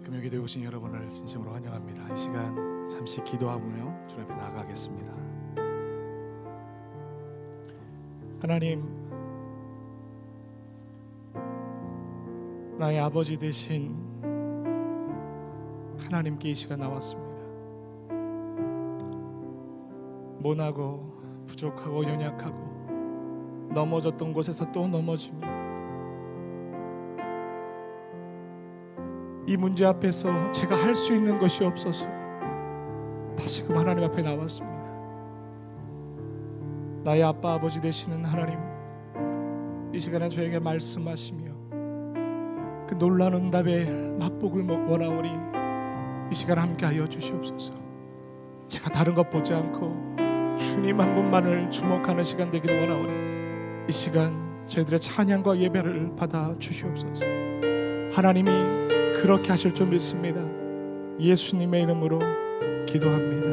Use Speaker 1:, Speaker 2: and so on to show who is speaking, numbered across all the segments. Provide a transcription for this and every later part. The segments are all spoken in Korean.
Speaker 1: 금요기도에 오신 여러분을 진심으로 환영합니다. 이 시간 잠시 기도하며 주님 앞에 나아가겠습니다. 하나님, 나의 아버지 되신 하나님께 이 시간 나왔습니다. 모나고 부족하고 연약하고 넘어졌던 곳에서 또 넘어지며 이 문제 앞에서 제가 할 수 있는 것이 없어서 다시금 하나님 앞에 나왔습니다. 나의 아빠 아버지 되시는 하나님, 이 시간에 저에게 말씀하시며 그 놀라운 응답의 맛복을 원하오니 이 시간 함께하여 주시옵소서. 제가 다른 것 보지 않고 주님 한 분만을 주목하는 시간 되기를 원하오니 이 시간 저희들의 찬양과 예배를 받아 주시옵소서. 하나님이 그렇게 하실 줄 믿습니다. 예수님의 이름으로 기도합니다.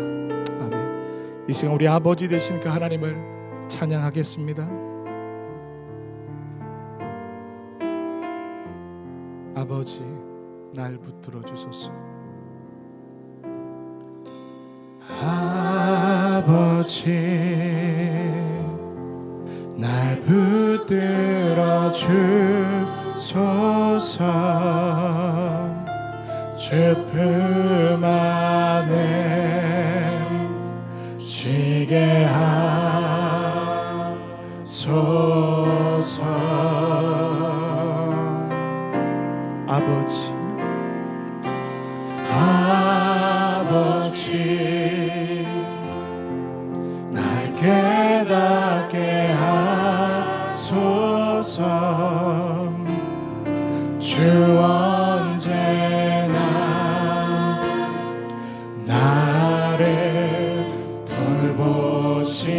Speaker 1: 아멘. 이 시간 우리 아버지 되신 그 하나님을 찬양하겠습니다. 아버지, 날 붙들어 주소서. 아버지, 날 붙들어 주소서. 주 품 안에 쉬게 하소서. 아버지, 아버지, 날 깨닫게 하소서. 주 언제나 나를 돌보심을.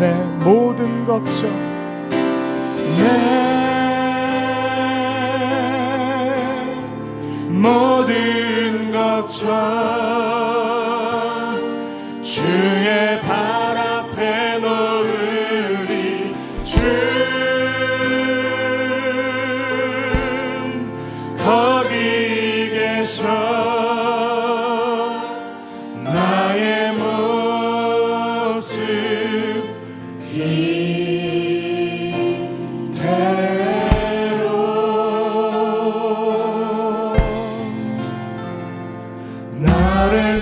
Speaker 1: 내 모든 걱정, 내 모든 걱정 주의 발 앞에 놓으리. 거기 계셔 나의 모습 이대로 나를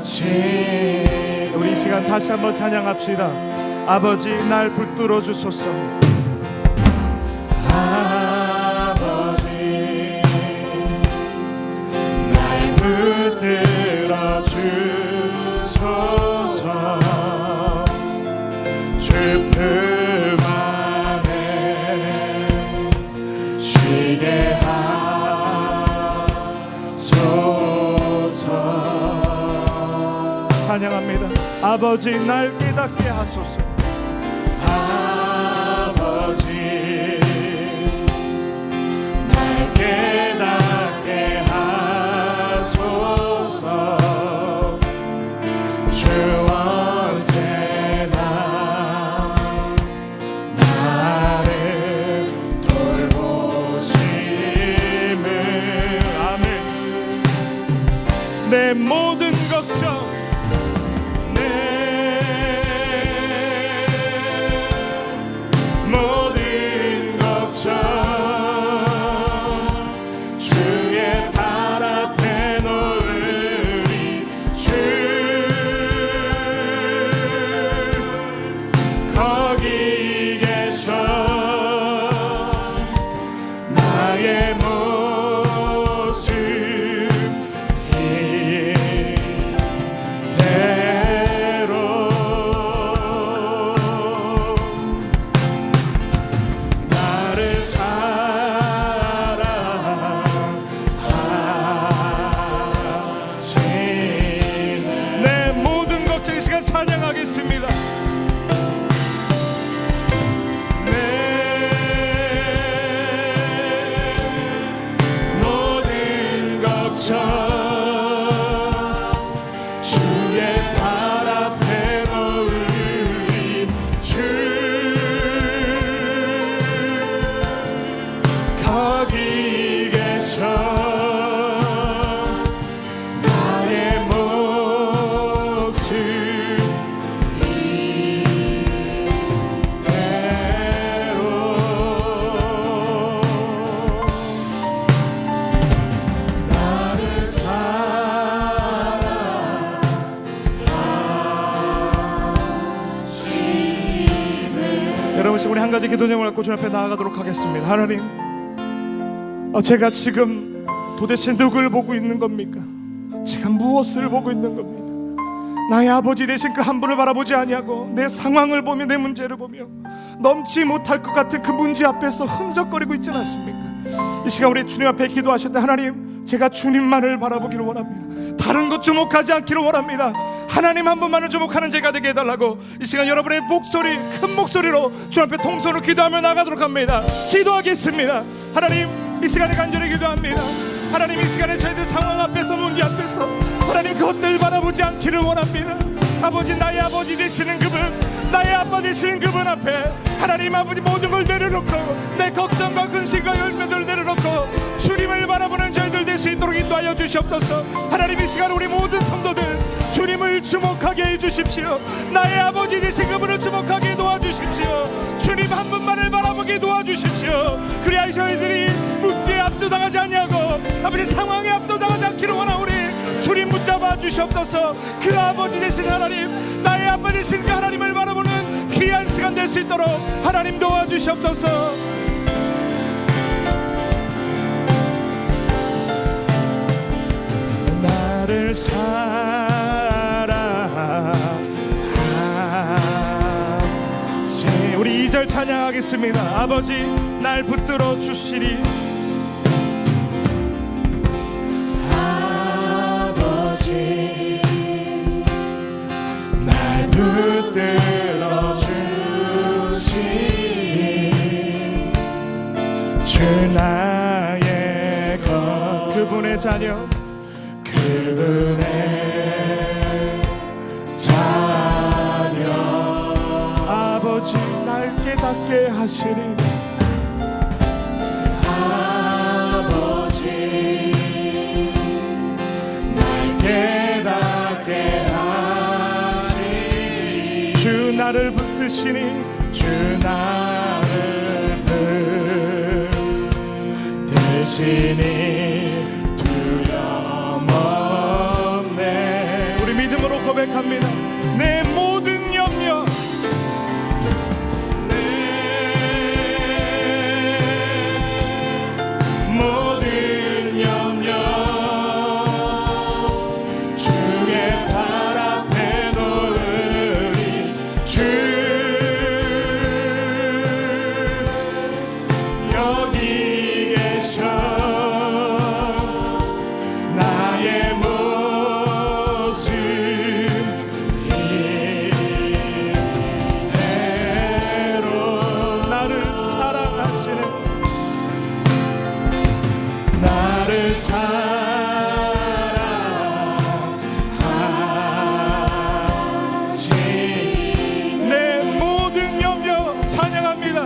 Speaker 1: 사랑하지. 우리 이 시간 다시 한번 찬양합시다. 아버지, 날 붙들어 주소서. 아버지, 날 붙들어 주소서. 주 품 안에 쉬게 하소서. 찬양합니다. 아버지, 날 깨닫게 하소서. 아버지, 날 깨닫게 하소서. 주 언제나 나를 돌보심을. 아멘. 내 모든 걱정, 찬양하겠습니다. 내 모든 걱정 주의 발 앞에 놓으리. 여러분, 우리 한 가지 기도 제목을 갖고 주님 앞에 나아가도록 하겠습니다. 하나님, 제가 지금 도대체 누굴 보고 있는 겁니까? 제가 무엇을 보고 있는 겁니까? 나의 아버지 되신 그 한 분을 바라보지 아니하고 내 상황을 보며 내 문제를 보며 넘지 못할 것 같은 그 문제 앞에서 흔적거리고 있지 않습니까? 이 시간 우리 주님 앞에 기도하실 때, 하나님, 제가 주님만을 바라보기를 원합니다. 다른 것 주목하지 않기를 원합니다. 하나님 한 분만을 주목하는 제가 되게 해달라고 이 시간 여러분의 목소리, 큰 목소리로 주님 앞에 통성으로 기도하며 나가도록 합니다. 기도하겠습니다. 하나님, 이 시간에 간절히 기도합니다. 하나님, 이 시간에 저희들 상황 앞에서, 문제 앞에서 하나님 그것들 바라보지 않기를 원합니다. 아버지, 나의 아버지 되시는 그분, 나의 아빠 되시는 그분 앞에 하나님 아버지 모든 걸 내려놓고 내 걱정과 근심과 열매들을 내려놓고 주님을 바라보는 저희들 될 수 있도록 인도하여 주시옵소서. 하나님, 이 시간 우리 모든 성도들 주님을 주목하게 해주십시오. 나의 아버지 되신 그분을 주목하게 도와주십시오. 주님 한 분만을 바라보게 도와주십시오. 그래야 저희들이 문제에 압도당하지 아니하고 아버지 상황에 압도당하지 않기를 원하오니 주님 붙잡아 주시옵소서. 그 아버지 되신 하나님, 나의 아빠 되신 그 하나님을 바라보는 귀한 시간 될 수 있도록 하나님 도와주시옵소서. 나를 사랑하시. 우리 2절 찬양하겠습니다. 아버지, 날 붙들어 주시리. 아버지, 날 붙들어 주시리. 주 나의 것, 그분의 자녀, 그분의 자녀. 아버지, 날 깨닫게 하시리. 아버지, 날 깨닫게 하시리. 주 나를 붙드시니, 주 나를 붙드시니 우리 믿음으로 고백합니다. 내 모든 염려, 내 모든 염려 주의 발 앞에 놓으리. 주 여기 계셔. 나의 모습 이대로 나를 사랑하시네. 나를 사랑하시. 내 모든 염려 찬양합니다.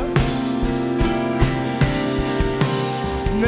Speaker 1: 내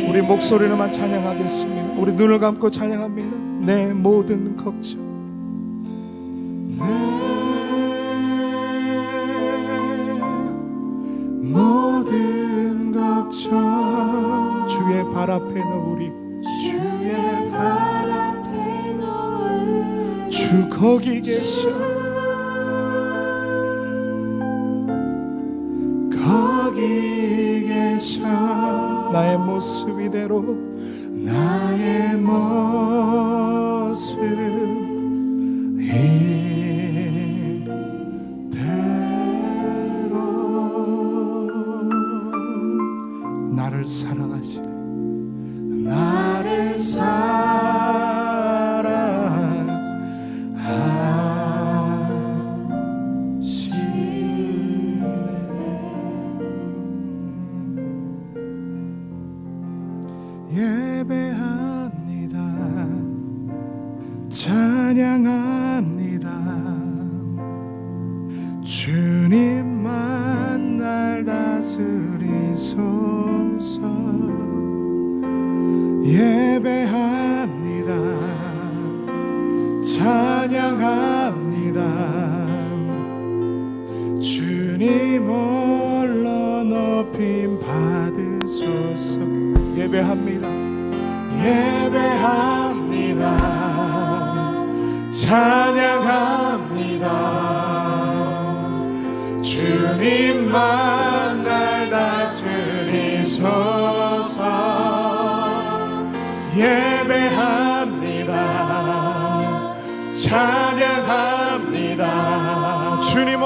Speaker 1: 우리 목소리로만 찬양하겠습니다. 우리 눈을 감고 찬양합니다. 내 모든 걱정, 내 모든 걱정 주의 발 앞에 놓으리. 주의 발 앞에 놓으리. 주 거기 계셔. 거기 계셔. 나의 모습 이대로, 나의 모습 이대로 나를 사랑하시네. 나를 사랑하시네. 주님만 날 다스리소서. 예배합니다. 찬양합니다. 주님 홀로 높임 받으소서. 예배합니다. 예배합니다. 찬양합니다. 주님만 날 다스리소서. 예배합니다. 찬양합니다. 주님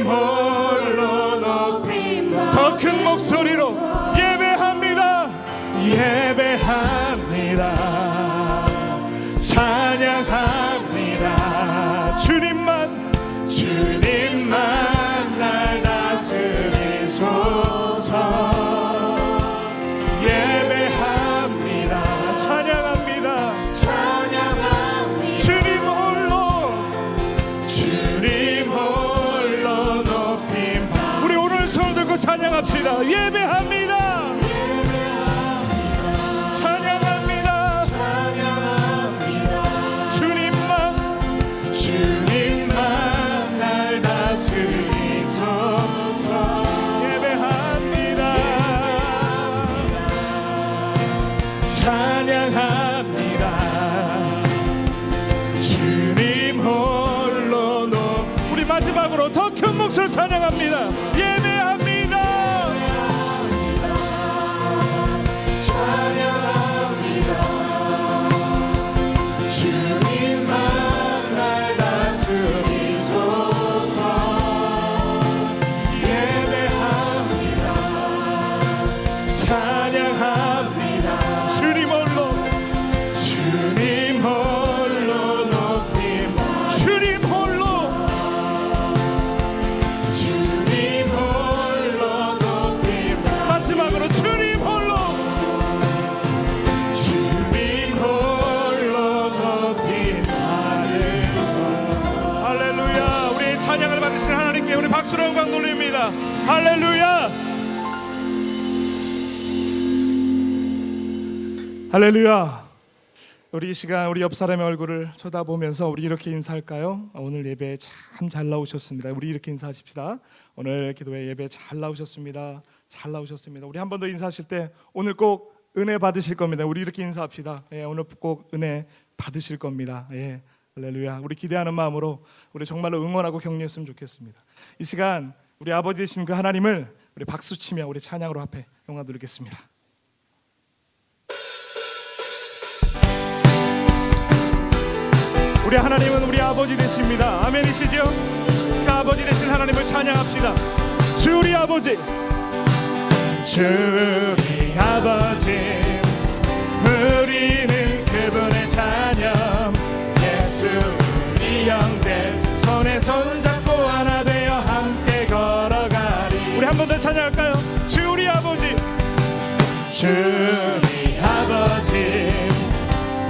Speaker 1: 홀로 높임 더 큰 목소리로 예배합니다. 예배합니다. 찬양합니다. 주님만 날 다스리소서. 예배합니다. 찬양합니다. 주님 홀로 높임. 우리 오늘 손을 들고 찬양합시다. 예배합니다. 주님만 날 다스리소서. 예배합니다. 찬양합니다. 주님 홀로 우리 마지막으로 더 큰 목소리로 찬양합니다. 예배합니다. 찬양합니다. 주님만 찬양합니다. 주님 홀로 높임. 주님 홀로 높임. 마지막으로 주님 홀로 높임. 할렐루야. 우리의 찬양을 받으신 하나님께 우리 박수로 영광 돌립니다. 할렐루야. 할렐루야. 우리 이 시간 우리 옆 사람의 얼굴을 쳐다보면서 우리 이렇게 인사할까요? 오늘 예배 참 잘 나오셨습니다. 우리 이렇게 인사하십시다. 오늘 기도회 예배 잘 나오셨습니다. 잘 나오셨습니다. 우리 한 번 더 인사하실 때 오늘 꼭 은혜 받으실 겁니다. 우리 이렇게 인사합시다. 예, 오늘 꼭 은혜 받으실 겁니다. 예, 할렐루야. 우리 기대하는 마음으로 우리 정말로 응원하고 격려했으면 좋겠습니다. 이 시간 우리 아버지 되신 그 하나님을 우리 박수치며 우리 찬양으로 앞에 영광 드리겠습니다. 우리 하나님은 우리 아버지 되십니다. 아멘이시죠? 그 아버지 되신 하나님을 찬양합시다. 주 우리 아버지, 주 우리 아버지, 우리는 그분의 자녀, 예수 우리 형제, 손에 손잡고 하나 되어 함께 걸어가리. 우리 한 번 더 찬양할까요? 주 우리 아버지, 주 우리 아버지,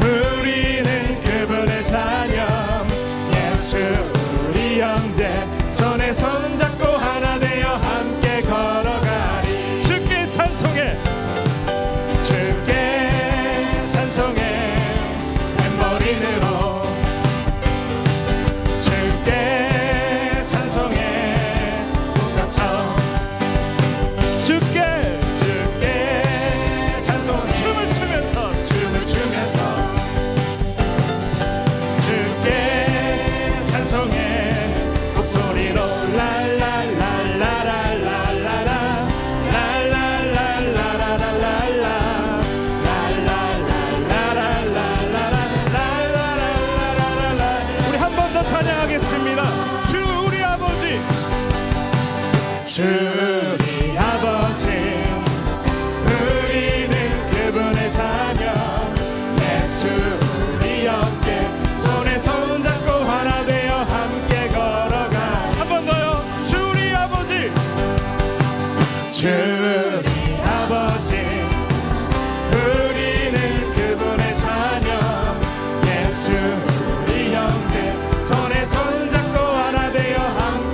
Speaker 1: 우리는 그분의 자녀, 예수 우리 형제, 손에 손잡고 하나 되어 함께 걸어가리. 주께 찬송해, 주께 찬송해, 탬버린으로 주께 찬송해, 손가쳐 주께 찬송, 춤을 추면서 주께 찬송해, 목소리로 우리 한 번 더 찬양하겠습니다. 주 우리 아버지, 주 우리 아버지, 우리는 그분의 자녀, 예수 우리 형제, 손에 손잡고 하나 되어 함께 걸어가. 한 번 더요. 주 우리 아버지, 주 우리 아버지, 우리는 그분의 자녀, 예수 우리 형제, 손에 손잡고 하나 되어 함께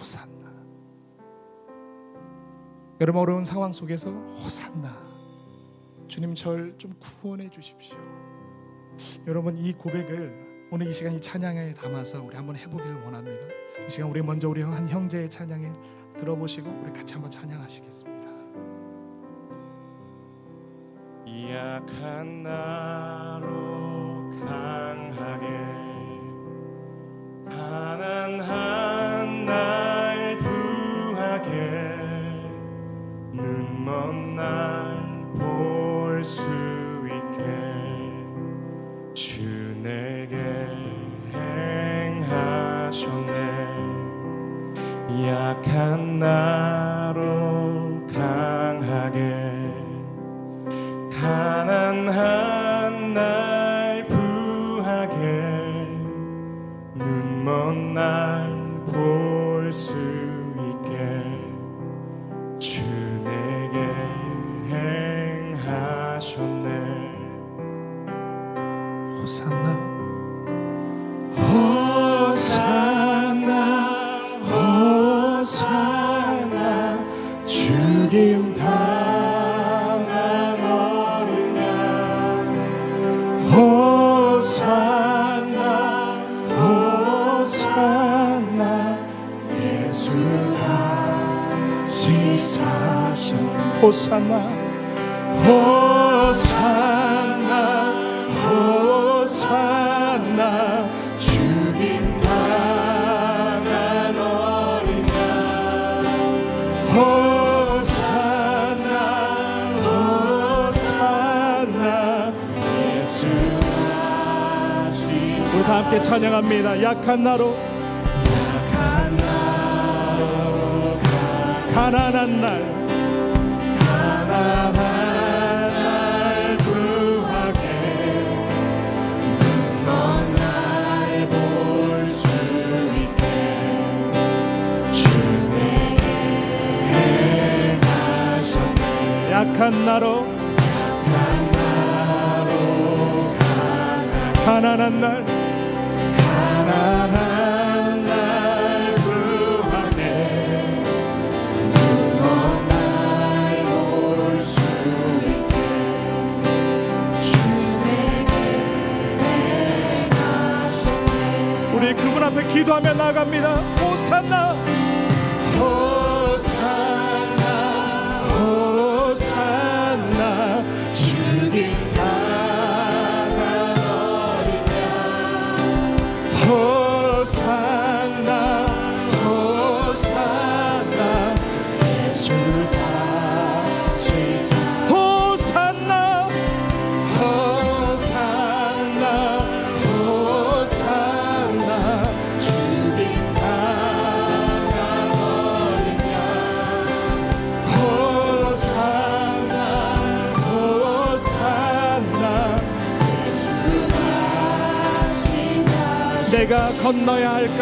Speaker 1: 호산나. 여러분 어려운 상황 속에서 호산나, 주님 절 좀 구원해 주십시오. 여러분 이 고백을 오늘 이 시간 이 찬양에 담아서 우리 한번 해보기를 원합니다. 이 시간 우리 먼저 우리 한 형제의 찬양에 들어보시고 우리 같이 한번 찬양하시겠습니다.
Speaker 2: 약한 나로 강하게 가난한 날 부하게 눈먼 날 볼 수 있게 주 내게 행하셨네. 약한 나로 강하게 가난한 날 부하게 눈먼 날 볼 수 있게 주 내게 행하셨네.
Speaker 1: 호산나
Speaker 2: 호산나 호산나 죽임 당한 어린 양 호산나 호산나 예수 다시 사셨네.
Speaker 1: 호산나
Speaker 2: 호산나 호산나 죽임 당한 어린 양 호산나 호산나 예수 다시
Speaker 1: 우리 다 함께 찬양합니다. 약한 나로 가난한 날
Speaker 2: 가난한 날 구하게 눈먼 날 볼 수 있게 주 내게 행하셨네.
Speaker 1: 약한 나로 가난한 날
Speaker 2: 가난한 날 구하게 눈먼 날 볼 수 있게 주 내게 행하셨네.
Speaker 1: 우리 그분 앞에 기도하며 나아갑니다. 호산나
Speaker 2: 호산나 호산나 죽임 당한 어린 양 호산나 호산나 예수 다시 사 호산나 호산나 호산나 죽임 당한 어린 양 호산나 호산나 예수 다시 사셨네.
Speaker 1: 내가 건너야 할까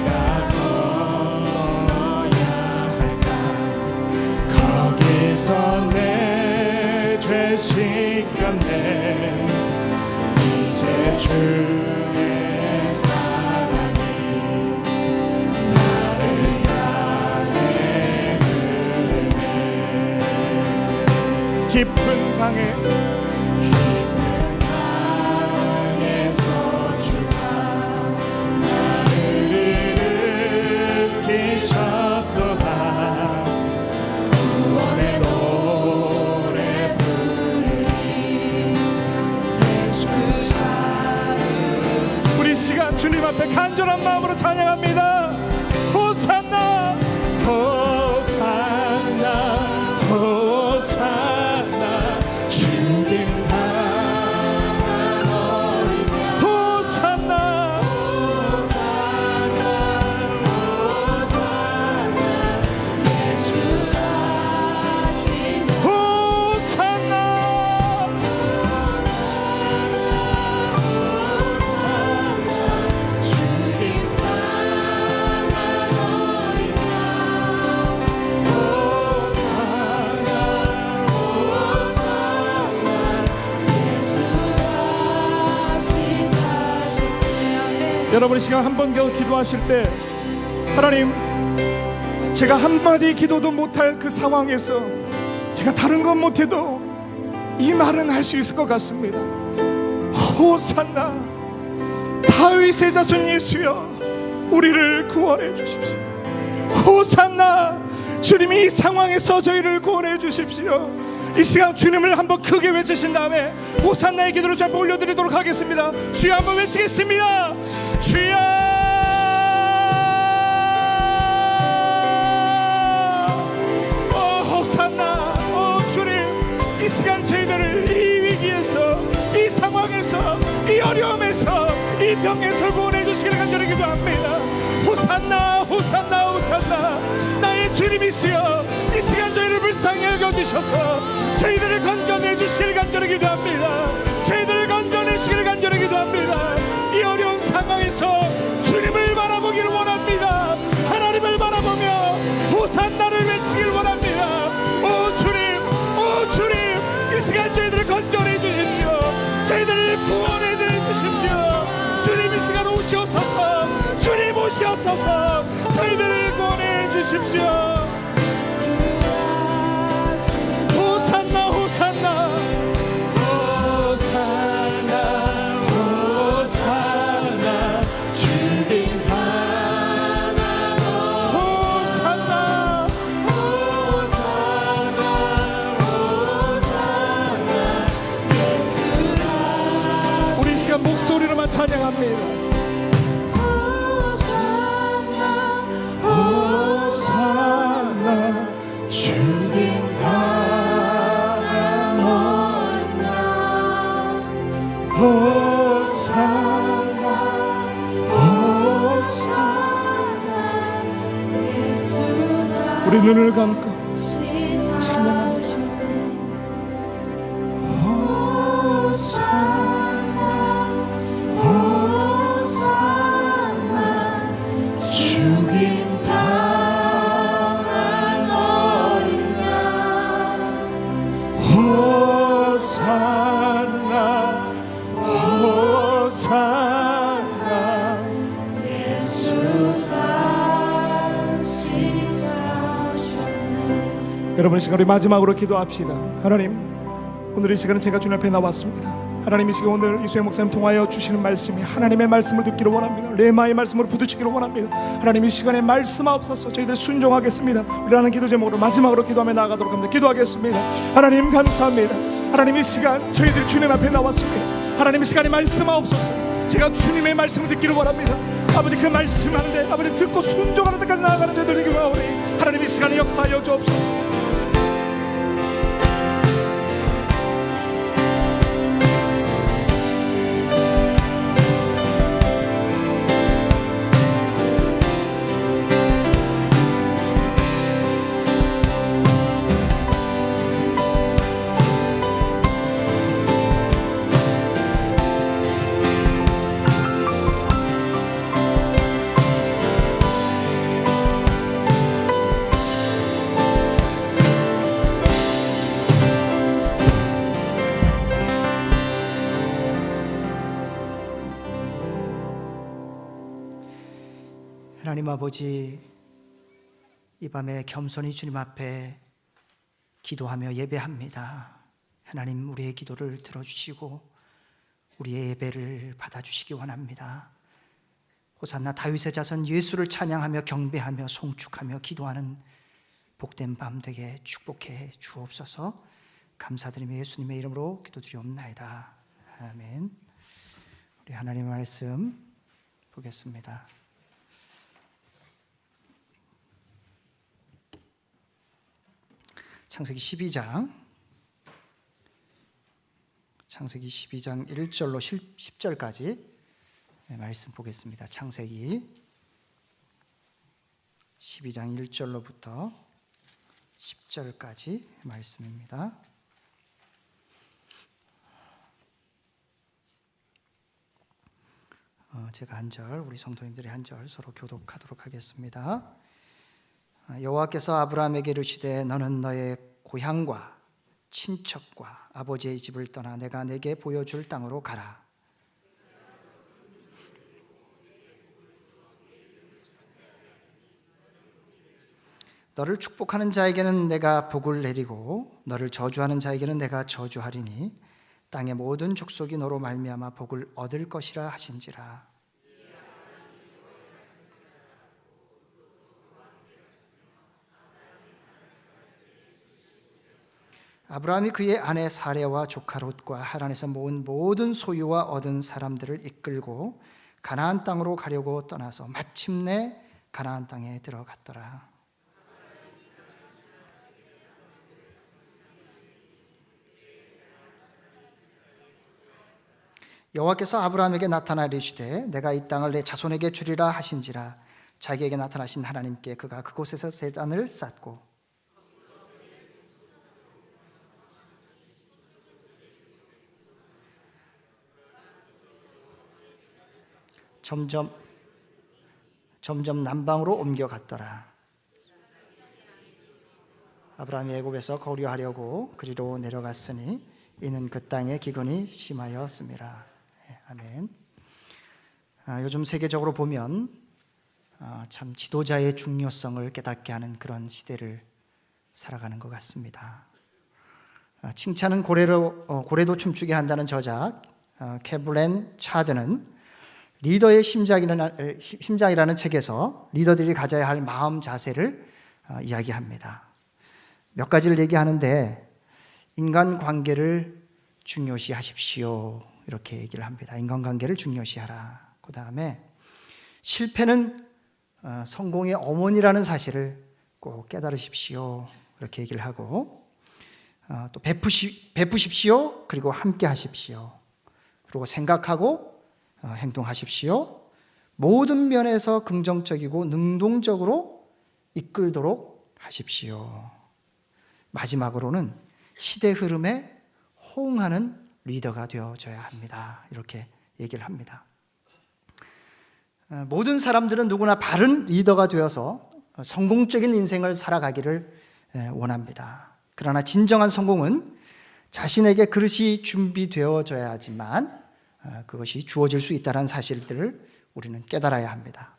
Speaker 2: 내가 건너야 할까 거기서 내 죄 씻겼네. 이제 주의 사랑이 나를 향해 흐르네.
Speaker 1: 깊은 강에
Speaker 2: 땅에서 주가 나를 일으키셨도다. 구원의 노래 부르니 예수 찾으
Speaker 1: 우리 시간 주님 앞에 간절한 마음으로 찬양합니다. 호산나
Speaker 2: 호산나 호산나 죽임 당한 어린 양
Speaker 1: 호산나
Speaker 2: 호산나 호산나 예수 다시
Speaker 1: 호산나
Speaker 2: 호산나 죽임 당한 어린 양 호산나 호산나 예수 다시 사셨네.
Speaker 1: 여러분 이 시간 한 번 더 기도하실 때 하나님, 제가 한마디 기도도 못할 그 상황에서 제가 다른 건 못해도 이 말은 할 수 있을 것 같습니다. 호산나, 다윗의 자손 예수여, 우리를 구원해 주십시오. 호산나, 주님이 이 상황에서 저희를 구원해 주십시오. 이 시간 주님을 한번 크게 외치신 다음에 호산나의 기도를 좀 올려드리도록 하겠습니다. 주여 한번 외치겠습니다. 주여, 호산나. 주님, 이 시간 저희들을 이 위기에서, 이 상황에서, 이 어려움에서, 이 병에서 구원해 주시기를 간절히 기도합니다. 호산나, 호산나, 호산나. 나의 주님이시여, 이 시간 저희를 불쌍히 여겨주셔서 저희들을 건져내 주시기를 간절히 기도합니다. 저희들을 건져내 주시기를 간절히 기도합니다. 이 어려운 상황에서 주님을 바라보기를 원합니다. 하나님을 바라보며 호산나를 외치기를 원합니다. 오 주님, 오 주님, 이 시간 저희들을 건져내 주십시오. 저희들을 구원해 주십시오. 주님, 이 시간 오시옵소서. 주님 오시옵소서. 저희들을 구원해 주십시오. 호산나, 호산나, 호산나, 호산나, 주님 바라보는 호산나, 호산나, 호산나, 예수라. 우리 이 시간 목소리로만 찬양합니다. 호산나, 주님 바라보는 호산나, 호산나, 예수라. 우리 눈을 감고 찬양합니다. 호산나, 호산나, 주님 바란 어린 양. 호산나, 호산나, 예수가 지사셨네. 여러분, 이 시간 우리 마지막으로 기도합시다. 하나님, 오늘 이 시간은 제가 주님 앞에 나왔습니다. 하나님, 이 시간 오늘 이수영 목사님 통하여 주시는 말씀이 하나님의 말씀을 듣기를 원합니다. 레마의 말씀으로 부딪히기를 원합니다. 하나님, 이 시간에 말씀하옵소서. 저희들 순종하겠습니다. 우리라는 기도 제목으로 마지막으로 기도하며 나아가도록 합니다. 기도하겠습니다. 하나님 감사합니다. 하나님, 이 시간 저희들이 주님 앞에 나왔습니다. 하나님, 이 시간에 말씀하옵소서. 제가 주님의 말씀을 듣기를 원합니다. 아버지, 그 말씀하는데 아버지 듣고 순종하는 데까지 나아가는 저희들에게 원하오니 하나님, 이 시간에 역사하여 주옵소서.
Speaker 3: 하나님 아버지, 이 밤에 겸손히 주님 앞에 기도하며 예배합니다. 하나님, 우리의 기도를 들어주시고 우리의 예배를 받아주시기 원합니다. 호산나, 다윗의 자손 예수를 찬양하며 경배하며 송축하며 기도하는 복된 밤 되게 축복해 주옵소서. 감사드리며 예수님의 이름으로 기도드리옵나이다. 아멘. 우리 하나님의 말씀 보겠습니다. 창세기 12장 1절로 10절까지 말씀 보겠습니다. 창세기 12장 1절로부터 10절까지 말씀입니다. 제가 한 절, 우리 성도님들이 한 절 서로 교독하도록 하겠습니다. 여호와께서 아브라함에게 이르시되 너는 너의 고향과 친척과 아버지의 집을 떠나 내가 내게 보여줄 땅으로 가라. 너를 축복하는 자에게는 내가 복을 내리고 너를 저주하는 자에게는 내가 저주하리니 땅의 모든 족속이 너로 말미암아 복을 얻을 것이라 하신지라. 아브라함이 그의 아내 사레와 조카 롯과 하란에서 모은 모든 소유와 얻은 사람들을 이끌고 가나안 땅으로 가려고 떠나서 마침내 가나안 땅에 들어갔더라. 여호와께서 아브라함에게 나타나 이르시되 내가 이 땅을 내 자손에게 주리라 하신지라. 자기에게 나타나신 하나님께 그가 그곳에서 제단을 쌓고 점점 남방으로 옮겨갔더라. 아브라함이 애굽에서 거류하려고 그리로 내려갔으니 이는 그 땅의 기근이 심하였음이라. 아멘. 요즘 세계적으로 보면 참 지도자의 중요성을 깨닫게 하는 그런 시대를 살아가는 것 같습니다. 칭찬은 고래도 춤추게 한다는 저자 케블렌 차드는 리더의 심장이라는 책에서 리더들이 가져야 할 마음 자세를 이야기합니다. 몇 가지를 얘기하는데 인간관계를 중요시 하십시오 이렇게 얘기를 합니다. 인간관계를 중요시하라. 그 다음에 실패는 성공의 어머니라는 사실을 꼭 깨달으십시오 이렇게 얘기를 하고 또 베푸십시오 그리고 함께 하십시오 그리고 생각하고 행동하십시오. 모든 면에서 긍정적이고 능동적으로 이끌도록 하십시오. 마지막으로는 시대 흐름에 호응하는 리더가 되어줘야 합니다. 이렇게 얘기를 합니다. 모든 사람들은 누구나 바른 리더가 되어서 성공적인 인생을 살아가기를 원합니다. 그러나 진정한 성공은 자신에게 그릇이 준비되어져야 하지만 그것이 주어질 수 있다는 사실들을 우리는 깨달아야 합니다.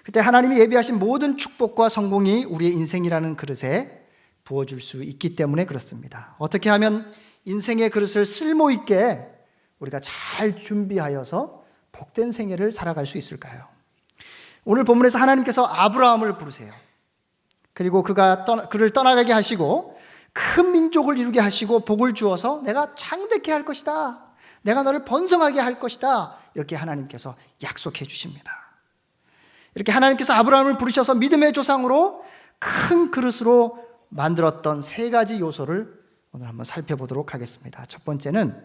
Speaker 3: 그때 하나님이 예비하신 모든 축복과 성공이 우리의 인생이라는 그릇에 부어줄 수 있기 때문에 그렇습니다. 어떻게 하면 인생의 그릇을 쓸모있게 우리가 잘 준비하여서 복된 생애를 살아갈 수 있을까요? 오늘 본문에서 하나님께서 아브라함을 부르세요. 그리고 그를 떠나가게 하시고 큰 민족을 이루게 하시고 복을 주어서 내가 창대케 할 것이다. 내가 너를 번성하게 할 것이다. 이렇게 하나님께서 약속해 주십니다. 이렇게 하나님께서 아브라함을 부르셔서 믿음의 조상으로 큰 그릇으로 만들었던 세 가지 요소를 오늘 한번 살펴보도록 하겠습니다. 첫 번째는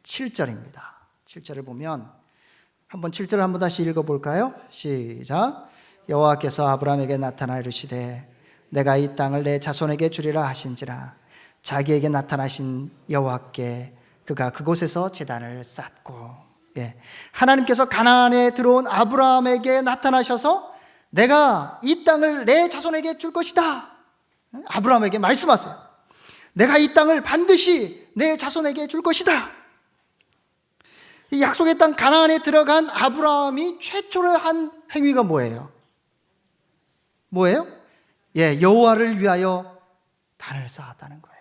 Speaker 3: 7절입니다. 7절을 보면 한번 7절을 한번 다시 읽어볼까요? 시작. 여호와께서 아브라함에게 나타나 이르시되 내가 이 땅을 내 자손에게 주리라 하신지라. 자기에게 나타나신 여호와께 그가 그곳에서 제단을 쌓고, 하나님께서 가나안에 들어온 아브라함에게 나타나셔서 내가 이 땅을 내 자손에게 줄 것이다. 아브라함에게 말씀하세요. 내가 이 땅을 반드시 내 자손에게 줄 것이다. 이 약속의 땅 가나안에 들어간 아브라함이 최초로 한 행위가 뭐예요? 여호와를 위하여 단을 쌓았다는 거예요.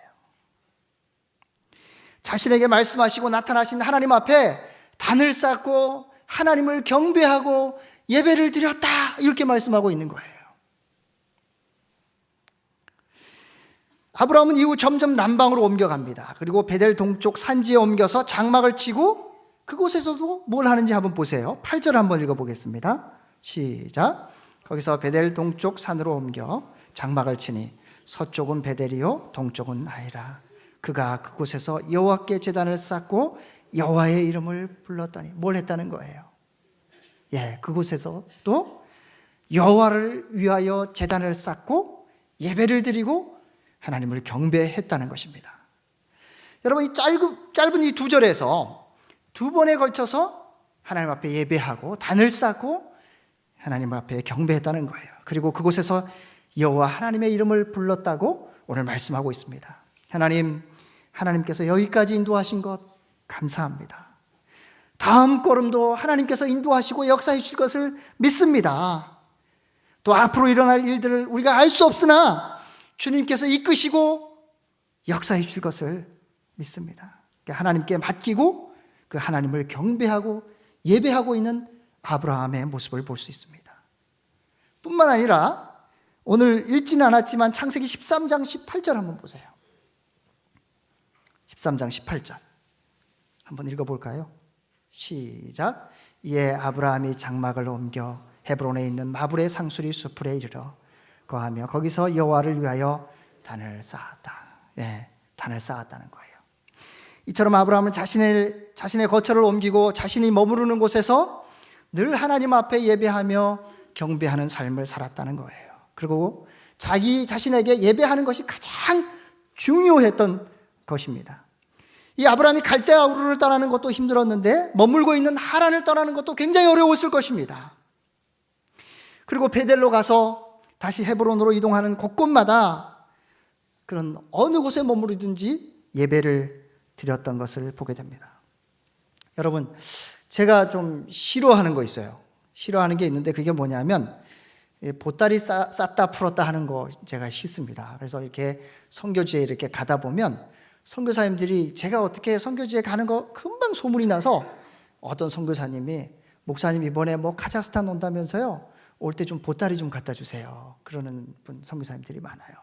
Speaker 3: 자신에게 말씀하시고 나타나신 하나님 앞에 단을 쌓고 하나님을 경배하고 예배를 드렸다 이렇게 말씀하고 있는 거예요. 아브라함은 이후 점점 남방으로 옮겨갑니다. 그리고 베델 동쪽 산지에 옮겨서 장막을 치고 그곳에서도 뭘 하는지 한번 보세요. 8절 한번 읽어보겠습니다. 시작. 거기서 베델 동쪽 산으로 옮겨 장막을 치니 서쪽은 베델이요 동쪽은 아이라. 그가 그곳에서 여호와께 제단을 쌓고 여호와의 이름을 불렀다니. 뭘 했다는 거예요? 그곳에서 또 여호와를 위하여 제단을 쌓고 예배를 드리고 하나님을 경배했다는 것입니다. 여러분, 이 짧은 이 2절에서 두 번에 걸쳐서 하나님 앞에 예배하고 단을 쌓고 하나님 앞에 경배했다는 거예요. 그리고 그곳에서 여호와 하나님의 이름을 불렀다고 오늘 말씀하고 있습니다. 하나님께서 여기까지 인도하신 것 감사합니다. 다음 걸음도 하나님께서 인도하시고 역사해 주실 것을 믿습니다. 또 앞으로 일어날 일들을 우리가 알 수 없으나 주님께서 이끄시고 역사해 주실 것을 믿습니다. 하나님께 맡기고 그 하나님을 경배하고 예배하고 있는 아브라함의 모습을 볼 수 있습니다. 뿐만 아니라 오늘 읽지는 않았지만 창세기 13장 18절 한번 보세요. 13장 18절 한번 읽어볼까요? 시작. 이에 아브라함이 장막을 옮겨 헤브론에 있는 마불의 상수리 수풀에 이르러 거하며 거기서 여호와를 위하여 단을 쌓았다. 단을 쌓았다는 거예요. 이처럼 아브라함은 자신의 거처를 옮기고 자신이 머무르는 곳에서 늘 하나님 앞에 예배하며 경배하는 삶을 살았다는 거예요. 그리고 자기 자신에게 예배하는 것이 가장 중요했던 것입니다. 이 아브라함이 갈대아 우르를 떠나는 것도 힘들었는데 머물고 있는 하란을 떠나는 것도 굉장히 어려웠을 것입니다. 그리고 베델로 가서 다시 헤브론으로 이동하는 곳곳마다 그런 어느 곳에 머무르든지 예배를 드렸던 것을 보게 됩니다. 여러분, 제가 좀 싫어하는 거 있어요. 싫어하는 게 있는데 그게 뭐냐면 보따리 쌌다 풀었다 하는 거 제가 싫습니다. 그래서 이렇게 선교지에 이렇게 가다 보면 선교사님들이 제가 어떻게 선교지에 가는 거 금방 소문이 나서 어떤 선교사님이 목사님 이번에 뭐 카자흐스탄 온다면서요. 올 때 좀 보따리 좀 갖다 주세요. 그러는 선교사님들이 많아요.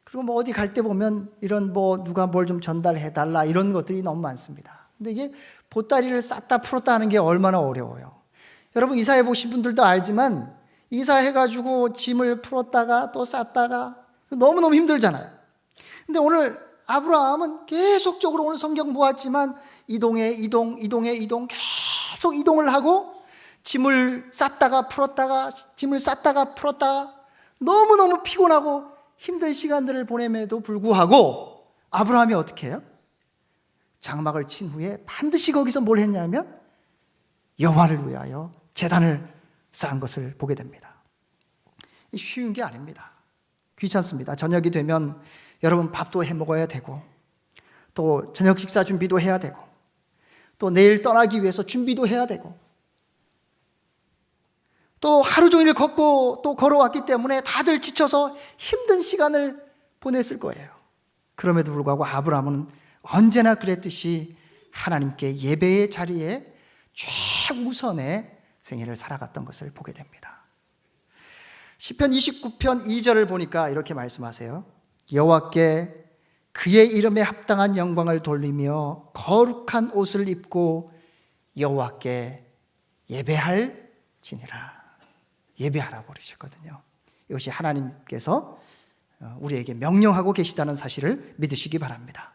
Speaker 3: 그리고 뭐 어디 갈 때 보면 이런 뭐 누가 뭘 좀 전달해 달라 이런 것들이 너무 많습니다. 근데 이게 보따리를 쌌다 풀었다 하는 게 얼마나 어려워요. 여러분 이사해 보신 분들도 알지만 이사해가지고 짐을 풀었다가 또 쌌다가 너무너무 힘들잖아요. 근데 오늘 아브라함은 계속적으로 오늘 성경 보았지만 이동에 이동 계속 이동을 하고 짐을 쌌다가 풀었다가 짐을 쌌다가 풀었다가 너무너무 피곤하고 힘든 시간들을 보냄에도 불구하고 아브라함이 어떻게 해요? 장막을 친 후에 반드시 거기서 뭘 했냐면 여호와를 위하여 제단을 쌓은 것을 보게 됩니다. 쉬운 게 아닙니다. 귀찮습니다. 저녁이 되면 여러분 밥도 해 먹어야 되고 또 저녁 식사 준비도 해야 되고 또 내일 떠나기 위해서 준비도 해야 되고 또 하루 종일 걷고 또 걸어왔기 때문에 다들 지쳐서 힘든 시간을 보냈을 거예요. 그럼에도 불구하고 아브라함은 언제나 그랬듯이 하나님께 예배의 자리에 최우선의 생애를 살아갔던 것을 보게 됩니다. 시편 29편 2절을 보니까 이렇게 말씀하세요. 여호와께 그의 이름에 합당한 영광을 돌리며 거룩한 옷을 입고 여호와께 예배할지니라. 예배하라고 그러셨거든요. 이것이 하나님께서 우리에게 명령하고 계시다는 사실을 믿으시기 바랍니다.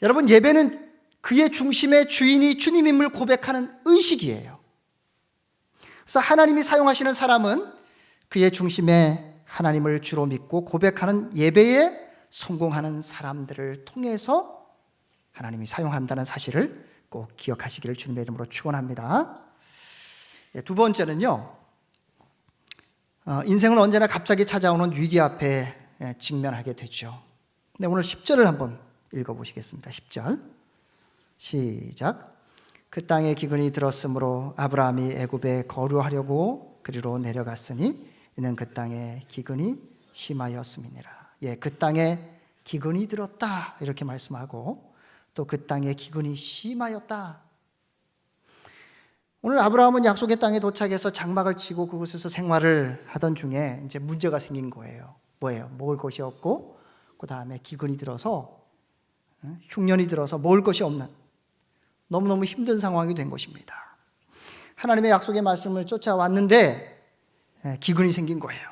Speaker 3: 여러분, 예배는 그의 중심의 주인이 주님임을 고백하는 의식이에요. 그래서 하나님이 사용하시는 사람은 그의 중심에 하나님을 주로 믿고 고백하는 예배에 성공하는 사람들을 통해서 하나님이 사용한다는 사실을 꼭 기억하시기를 주님의 이름으로 축원합니다. 두 번째는요, 인생은 언제나 갑자기 찾아오는 위기 앞에 직면하게 되죠. 근데 오늘 10절을 한번 읽어보시겠습니다. 10절 시작. 그 땅에 기근이 들었으므로 아브라함이 애굽에 거류하려고 그리로 내려갔으니 이는 그 땅에 기근이 심하였음이니라. 그 땅에 기근이 들었다 이렇게 말씀하고 또 그 땅에 기근이 심하였다. 오늘 아브라함은 약속의 땅에 도착해서 장막을 치고 그곳에서 생활을 하던 중에 이제 문제가 생긴 거예요. 뭐예요? 먹을 것이 없고 그 다음에 기근이 들어서 흉년이 들어서 먹을 것이 없는 너무너무 힘든 상황이 된 것입니다. 하나님의 약속의 말씀을 쫓아왔는데 기근이 생긴 거예요.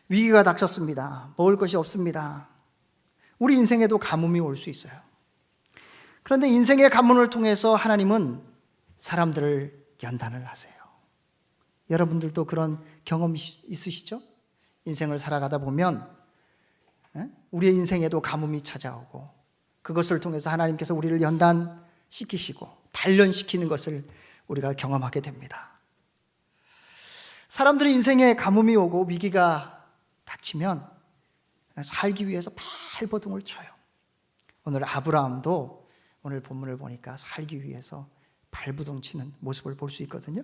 Speaker 3: 위기가 닥쳤습니다. 먹을 것이 없습니다. 우리 인생에도 가뭄이 올 수 있어요. 그런데 인생의 가뭄을 통해서 하나님은 사람들을 연단을 하세요. 여러분들도 그런 경험이 있으시죠? 인생을 살아가다 보면 우리의 인생에도 가뭄이 찾아오고 그것을 통해서 하나님께서 우리를 연단시키시고 단련시키는 것을 우리가 경험하게 됩니다. 사람들이 인생에 가뭄이 오고 위기가 닥치면 살기 위해서 발버둥을 쳐요. 오늘 아브라함도 오늘 본문을 보니까 살기 위해서 발부둥 치는 모습을 볼 수 있거든요.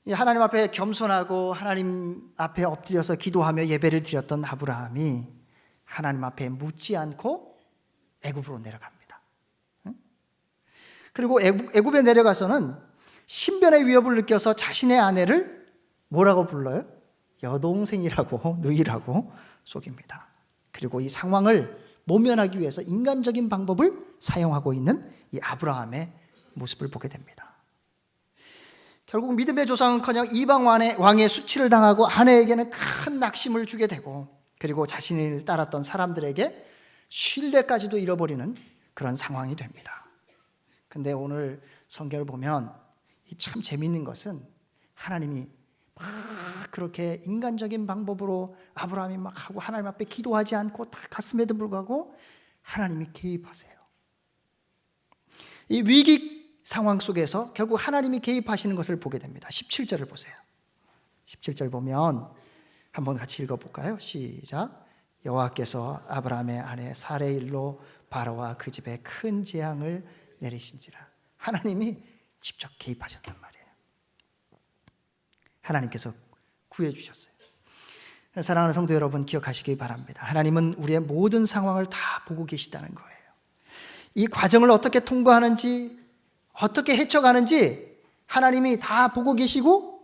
Speaker 3: 이 하나님 앞에 겸손하고 하나님 앞에 엎드려서 기도하며 예배를 드렸던 아브라함이 하나님 앞에 묻지 않고 애굽으로 내려갑니다. 그리고 애굽에 내려가서는 신변의 위협을 느껴서 자신의 아내를 뭐라고 불러요? 여동생이라고, 누이라고 속입니다. 그리고 이 상황을 모면하기 위해서 인간적인 방법을 사용하고 있는 이 아브라함의 모습을 보게 됩니다. 결국 믿음의 조상은커녕 이방 왕의 수치를 당하고 아내에게는 큰 낙심을 주게 되고, 그리고 자신을 따랐던 사람들에게 신뢰까지도 잃어버리는 그런 상황이 됩니다. 근데 오늘 성경을 보면 참 재미있는 것은 하나님이 막 그렇게 인간적인 방법으로 아브라함이 막 하고 하나님 앞에 기도하지 않고 다 갔음에도 불구하고 하나님이 개입하세요. 이 위기 상황 속에서 결국 하나님이 개입하시는 것을 보게 됩니다. 17절을 보세요. 17절 보면 한번 같이 읽어볼까요? 시작. 여호와께서 아브라함의 아내 사레의 일로 바로와 그 집에 큰 재앙을 내리신지라. 하나님이 직접 개입하셨단 말이에요. 하나님께서 구해주셨어요. 사랑하는 성도 여러분, 기억하시기 바랍니다. 하나님은 우리의 모든 상황을 다 보고 계시다는 거예요. 이 과정을 어떻게 통과하는지, 어떻게 헤쳐가는지 하나님이 다 보고 계시고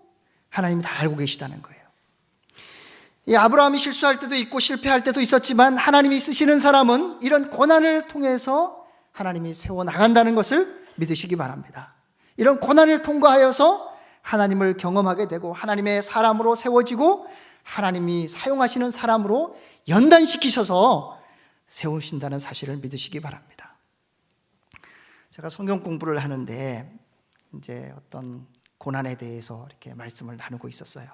Speaker 3: 하나님이 다 알고 계시다는 거예요. 이 아브라함이 실수할 때도 있고 실패할 때도 있었지만 하나님이 쓰시는 사람은 이런 고난을 통해서 하나님이 세워나간다는 것을 믿으시기 바랍니다. 이런 고난을 통과하여서 하나님을 경험하게 되고 하나님의 사람으로 세워지고 하나님이 사용하시는 사람으로 연단시키셔서 세우신다는 사실을 믿으시기 바랍니다. 제가 성경 공부를 하는데 이제 어떤 고난에 대해서 이렇게 말씀을 나누고 있었어요.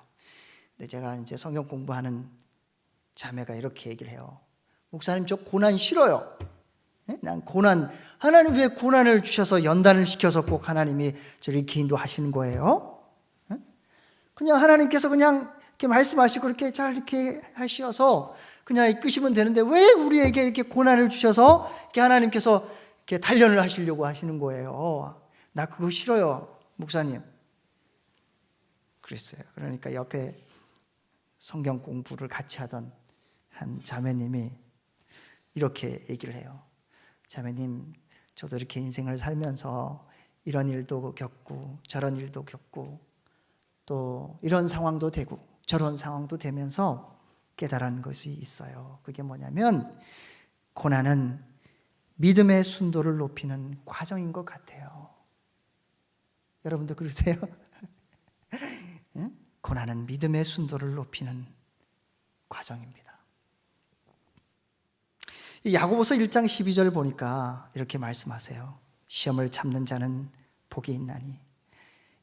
Speaker 3: 근데 제가 이제 성경 공부하는 자매가 이렇게 얘기를 해요. 목사님, 저 고난 싫어요. 난 고난, 하나님 왜 고난을 주셔서 연단을 시켜서 꼭 하나님이 저를 이렇게 인도하시는 거예요? 그냥 하나님께서 그냥 이렇게 말씀하시고 이렇게 잘 이렇게 하셔서 그냥 이끄시면 되는데 왜 우리에게 이렇게 고난을 주셔서 이렇게 하나님께서 이렇게 단련을 하시려고 하시는 거예요? 나 그거 싫어요, 목사님. 그랬어요. 그러니까 옆에 성경 공부를 같이 하던 한 자매님이 이렇게 얘기를 해요. 자매님, 저도 이렇게 인생을 살면서 이런 일도 겪고 저런 일도 겪고 또 이런 상황도 되고 저런 상황도 되면서 깨달은 것이 있어요. 그게 뭐냐면 고난은 믿음의 순도를 높이는 과정인 것 같아요. 여러분도 그러세요? 고난은 믿음의 순도를 높이는 과정입니다. 야고보서 1장 12절 보니까 이렇게 말씀하세요. 시험을 참는 자는 복이 있나니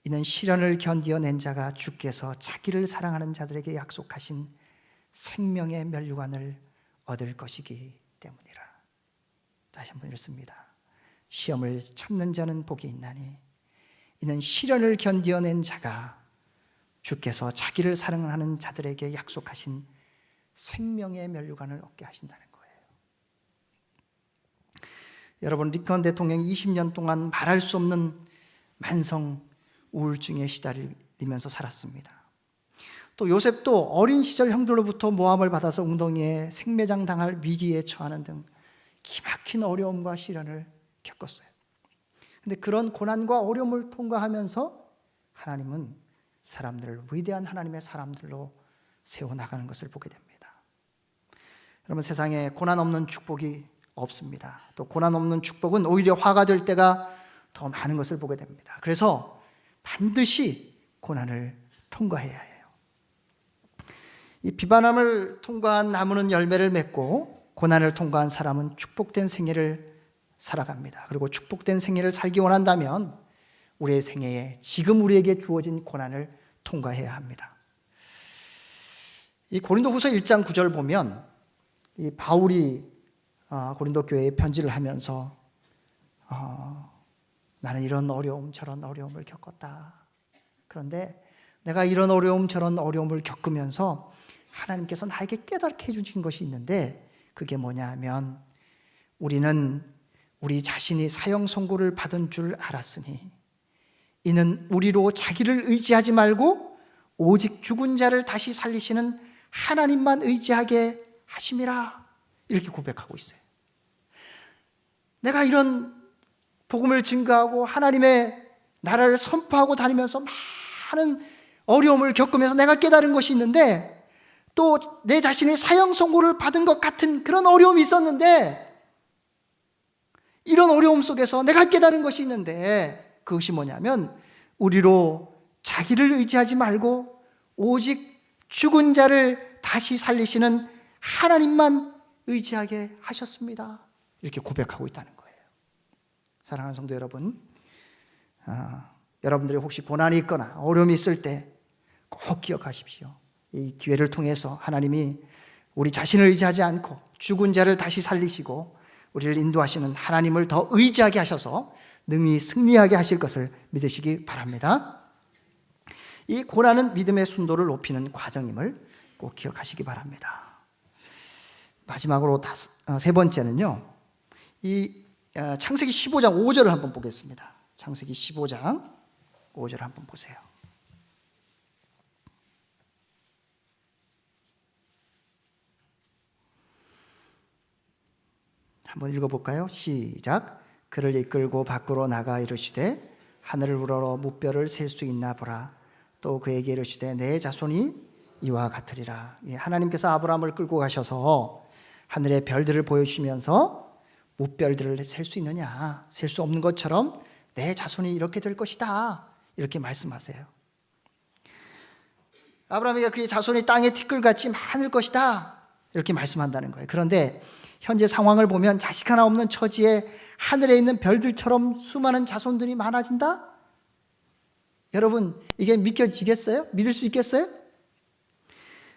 Speaker 3: 이는 시련을 견디어낸 자가 주께서 자기를 사랑하는 자들에게 약속하신 생명의 면류관을 얻을 것이기 때문이라. 다시 한번 읽습니다. 시험을 참는 자는 복이 있나니 이는 시련을 견디어낸 자가 주께서 자기를 사랑하는 자들에게 약속하신 생명의 면류관을 얻게 하신다는 거예요. 여러분, 링컨 대통령이 20년 동안 말할 수 없는 만성 우울증에 시달리면서 살았습니다. 또 요셉도 어린 시절 형들로부터 모함을 받아서 웅덩이에 생매장 당할 위기에 처하는 등 기막힌 어려움과 시련을 겪었어요. 그런데 그런 고난과 어려움을 통과하면서 하나님은 사람들을 위대한 하나님의 사람들로 세워나가는 것을 보게 됩니다. 여러분, 세상에 고난 없는 축복이 없습니다. 또 고난 없는 축복은 오히려 화가 될 때가 더 많은 것을 보게 됩니다. 그래서 반드시 고난을 통과해야 해요. 이 비바람을 통과한 나무는 열매를 맺고 고난을 통과한 사람은 축복된 생애를 살아갑니다. 그리고 축복된 생애를 살기 원한다면 우리의 생애에 지금 우리에게 주어진 고난을 통과해야 합니다. 이 고린도후서 1장 9절 보면 이 바울이 고린도 교회에 편지를 하면서 나는 이런 어려움 저런 어려움을 겪었다. 그런데 내가 이런 어려움 저런 어려움을 겪으면서 하나님께서 나에게 깨닫게 해주신 것이 있는데 그게 뭐냐 하면 우리는 우리 자신이 사형 선고를 받은 줄 알았으니 이는 우리로 자기를 의지하지 말고 오직 죽은 자를 다시 살리시는 하나님만 의지하게 하심이라. 이렇게 고백하고 있어요. 내가 이런 복음을 증거하고 하나님의 나라를 선포하고 다니면서 많은 어려움을 겪으면서 내가 깨달은 것이 있는데, 또 내 자신이 사형 선고를 받은 것 같은 그런 어려움이 있었는데, 이런 어려움 속에서 내가 깨달은 것이 있는데, 그것이 뭐냐면 우리로 자기를 의지하지 말고 오직 죽은 자를 다시 살리시는 하나님만 의지하게 하셨습니다. 이렇게 고백하고 있다는 거예요. 사랑하는 성도 여러분, 여러분들이 혹시 고난이 있거나 어려움이 있을 때 꼭 기억하십시오. 이 기회를 통해서 하나님이 우리 자신을 의지하지 않고 죽은 자를 다시 살리시고 우리를 인도하시는 하나님을 더 의지하게 하셔서 능히 승리하게 하실 것을 믿으시기 바랍니다. 이 고난은 믿음의 순도를 높이는 과정임을 꼭 기억하시기 바랍니다. 마지막으로 세 번째는요, 이 창세기 15장 5절을 한번 보겠습니다. 창세기 15장 5절 한번 보세요. 한번 읽어볼까요? 시작. 그를 이끌고 밖으로 나가 이르시되 하늘을 우러러 무뼈를 셀 수 있나 보라. 또 그에게 이르시되 내 자손이 이와 같으리라. 하나님께서 아브라함을 끌고 가셔서 하늘의 별들을 보여주시면서 무별들을 셀 수 있느냐, 셀 수 없는 것처럼 내 자손이 이렇게 될 것이다, 이렇게 말씀하세요. 아브라함에게 그의 자손이 땅의 티끌같이 많을 것이다, 이렇게 말씀한다는 거예요. 그런데 현재 상황을 보면 자식 하나 없는 처지에 하늘에 있는 별들처럼 수많은 자손들이 많아진다? 여러분, 이게 믿겨지겠어요? 믿을 수 있겠어요?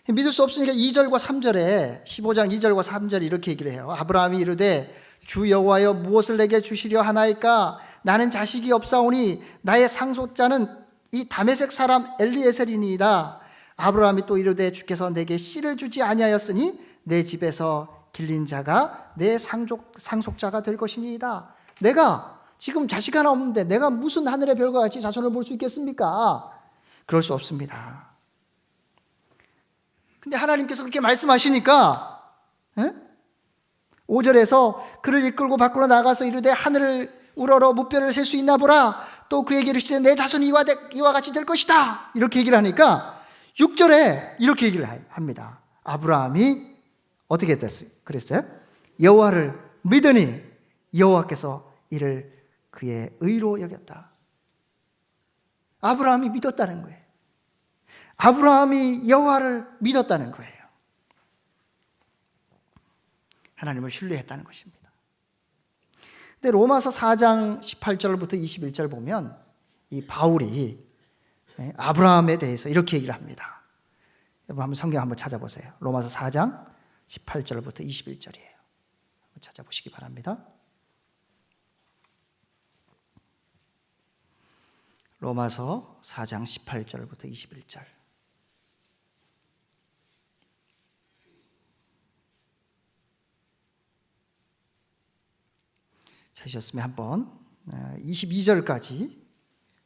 Speaker 3: 믿을 수 없으니까 2절과 3절에 15장 2절과 3절에 이렇게 얘기를 해요. 아브라함이 이르되 주 여호와여 무엇을 내게 주시려 하나이까? 나는 자식이 없사오니 나의 상속자는 이 다메섹 사람 엘리에셀이니이다. 아브라함이 또 이르되 주께서 내게 씨를 주지 아니하였으니 내 집에서 길린 자가 내 상속자가 될 것이니이다. 내가 지금 자식 하나 없는데 내가 무슨 하늘의 별과 같이 자손을 볼 수 있겠습니까? 그럴 수 없습니다. 근데 하나님께서 그렇게 말씀하시니까 5절에서 그를 이끌고 밖으로 나가서 이르되 하늘을 우러러 무뼈를 셀 수 있나 보라. 또 그에게 이르시되 내 자손이 이와 같이 될 것이다, 이렇게 얘기를 하니까 6절에 이렇게 얘기를 합니다. 아브라함이 어떻게 그랬어요? 여호와를 믿으니 여호와께서 이를 그의 의로 여겼다. 아브라함이 믿었다는 거예요. 아브라함이 여호와를 믿었다는 거예요. 하나님을 신뢰했다는 것입니다. 근데 로마서 4장 18절부터 21절 보면 이 바울이 아브라함에 대해서 이렇게 얘기를 합니다. 여러분 한번 성경 한번 찾아보세요. 로마서 4장 18절부터 21절이에요. 한번 찾아보시기 바랍니다. 로마서 4장 18절부터 21절. 찾으셨으면 한번 22절까지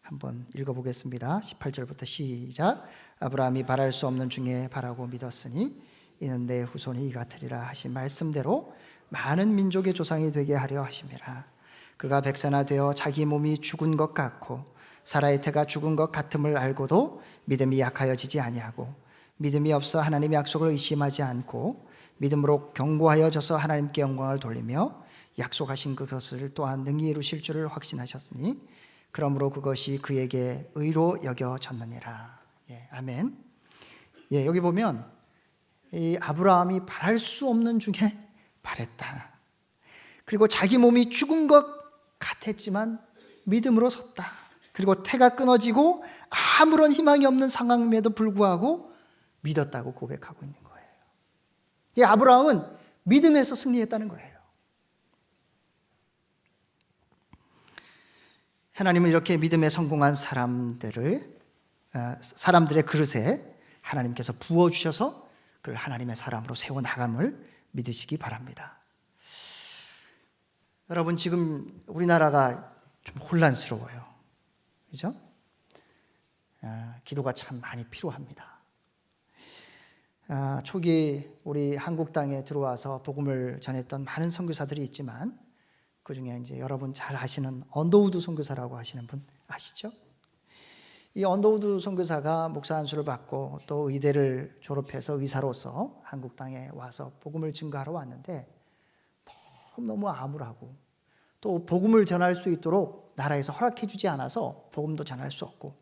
Speaker 3: 한번 읽어보겠습니다. 18절부터 시작. 아브라함이 바랄 수 없는 중에 바라고 믿었으니 이는 내 후손이 같으리라 하신 말씀대로 많은 민족의 조상이 되게 하려 하심이라. 그가 백세나 되어 자기 몸이 죽은 것 같고 사라의 태가 죽은 것 같음을 알고도 믿음이 약하여지지 아니하고 믿음이 없어 하나님의 약속을 의심하지 않고 믿음으로 견고하여져서 하나님께 영광을 돌리며 약속하신 그것을 또한 능히 이루실 줄을 확신하셨으니 그러므로 그것이 그에게 의로 여겨졌느니라. 아멘. 여기 보면 이 아브라함이 바랄 수 없는 중에 바랬다. 그리고 자기 몸이 죽은 것 같았지만 믿음으로 섰다. 그리고 태가 끊어지고 아무런 희망이 없는 상황임에도 불구하고 믿었다고 고백하고 있는 거예요. 이 아브라함은 믿음에서 승리했다는 거예요. 하나님은 이렇게 믿음에 성공한 사람들의 그릇에 하나님께서 부어주셔서 그를 하나님의 사람으로 세워나감을 믿으시기 바랍니다. 여러분, 지금 우리나라가 좀 혼란스러워요. 그죠? 기도가 참 많이 필요합니다. 초기 우리 한국 땅에 들어와서 복음을 전했던 많은 선교사들이 있지만 그 중에 이제 여러분 잘 아시는 언더우드 선교사라고 하시는 분 아시죠? 이 언더우드 선교사가 목사 안수를 받고 또 의대를 졸업해서 의사로서 한국 땅에 와서 복음을 증거하러 왔는데 너무 암울하고 또 복음을 전할 수 있도록 나라에서 허락해 주지 않아서 복음도 전할 수 없고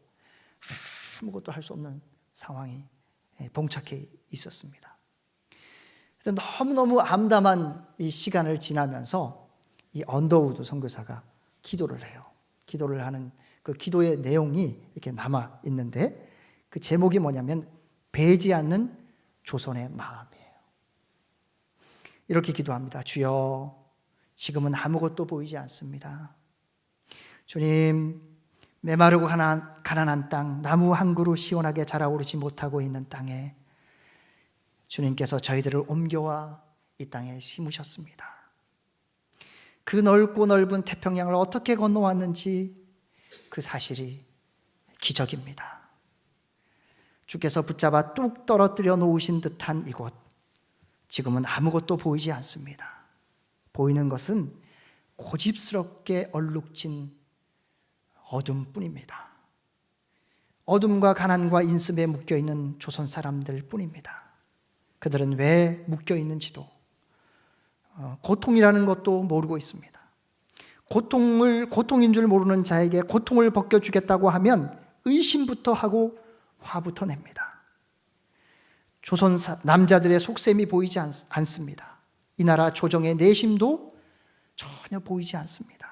Speaker 3: 아무것도 할 수 없는 상황이 봉착해 있었습니다. 너무너무 암담한 이 시간을 지나면서 이 언더우드 선교사가 기도를 해요. 기도를 하는 그 기도의 내용이 이렇게 남아 있는데 그 제목이 뭐냐면 배지 않는 조선의 마음이에요. 이렇게 기도합니다. 주여, 지금은 아무것도 보이지 않습니다. 주님, 메마르고 가난한 땅, 나무 한 그루 시원하게 자라오르지 못하고 있는 땅에 주님께서 저희들을 옮겨와 이 땅에 심으셨습니다. 그 넓고 넓은 태평양을 어떻게 건너왔는지 그 사실이 기적입니다. 주께서 붙잡아 뚝 떨어뜨려 놓으신 듯한 이곳, 지금은 아무것도 보이지 않습니다. 보이는 것은 고집스럽게 얼룩진 어둠뿐입니다. 어둠과 가난과 인습에 묶여있는 조선 사람들 뿐입니다. 그들은 왜 묶여있는지도 고통이라는 것도 모르고 있습니다. 고통인 줄 모르는 자에게 고통을 벗겨주겠다고 하면 의심부터 하고 화부터 냅니다. 조선 남자들의 속셈이 보이지 않습니다. 이 나라 조정의 내심도 전혀 보이지 않습니다.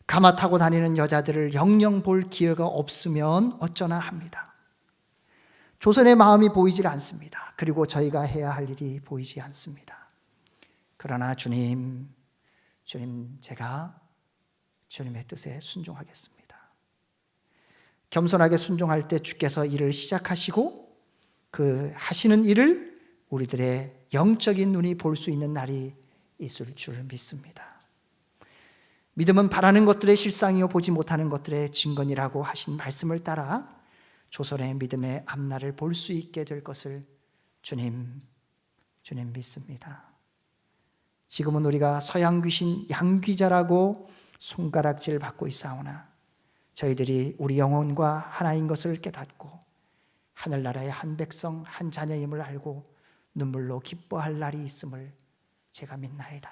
Speaker 3: 가마 타고 다니는 여자들을 영영 볼 기회가 없으면 어쩌나 합니다. 조선의 마음이 보이질 않습니다. 그리고 저희가 해야 할 일이 보이지 않습니다. 그러나 주님, 제가 주님의 뜻에 순종하겠습니다. 겸손하게 순종할 때 주께서 일을 시작하시고 그 하시는 일을 우리들의 영적인 눈이 볼 수 있는 날이 있을 줄 믿습니다. 믿음은 바라는 것들의 실상이요 보지 못하는 것들의 증거니라고 하신 말씀을 따라 조선의 믿음의 앞날을 볼 수 있게 될 것을 주님 믿습니다. 지금은 우리가 서양 귀신 양귀자라고 손가락질 받고 있사오나 저희들이 우리 영혼과 하나인 것을 깨닫고 하늘나라의 한 백성 한 자녀임을 알고 눈물로 기뻐할 날이 있음을 제가 믿나이다.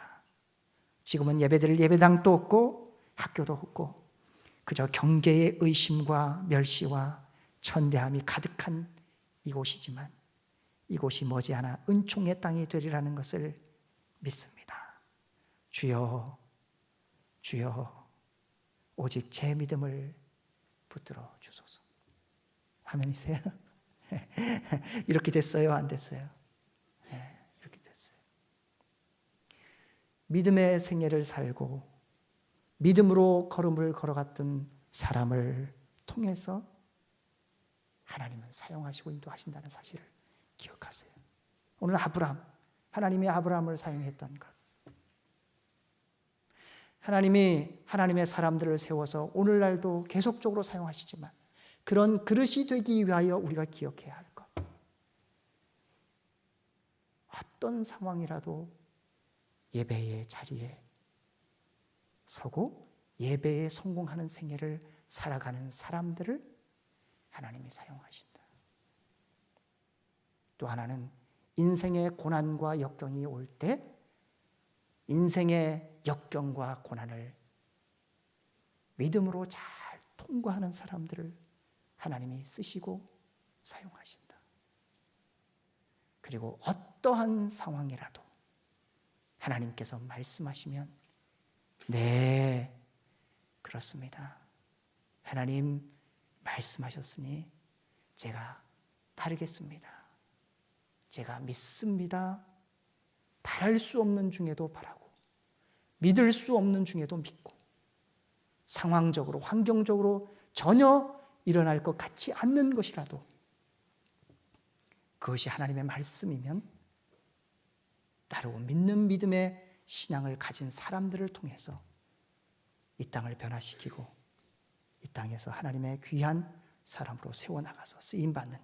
Speaker 3: 지금은 예배드릴 예배당도 없고 학교도 없고 그저 경계의 의심과 멸시와 천대함이 가득한 이곳이지만 이곳이 머지않아 은총의 땅이 되리라는 것을 믿습니다. 주여, 주여, 오직 제 믿음을 붙들어 주소서. 아멘이세요? 이렇게 됐어요? 안 됐어요? 네, 이렇게 됐어요. 믿음의 생애를 살고 믿음으로 걸음을 걸어갔던 사람을 통해서 하나님은 사용하시고 인도하신다는 사실을 기억하세요. 오늘 아브라함, 하나님이 아브라함을 사용했던 것, 하나님이 하나님의 사람들을 세워서 오늘날도 계속적으로 사용하시지만 그런 그릇이 되기 위하여 우리가 기억해야 할 것, 어떤 상황이라도 예배의 자리에 서고 예배에 성공하는 생애를 살아가는 사람들을 하나님이 사용하신다. 또 하나는 인생의 고난과 역경이 올 때 인생의 역경과 고난을 믿음으로 잘 통과하는 사람들을 하나님이 쓰시고 사용하신다. 그리고 어떠한 상황이라도 하나님께서 말씀하시면 네, 그렇습니다. 하나님 말씀하셨으니 제가 따르겠습니다. 제가 믿습니다. 바랄 수 없는 중에도 바라고 믿을 수 없는 중에도 믿고 상황적으로 환경적으로 전혀 일어날 것 같지 않는 것이라도 그것이 하나님의 말씀이면 따르고 믿는 믿음의 신앙을 가진 사람들을 통해서 이 땅을 변화시키고 이 땅에서 하나님의 귀한 사람으로 세워나가서 쓰임받는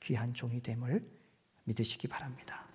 Speaker 3: 귀한 종이 됨을 믿으시기 바랍니다.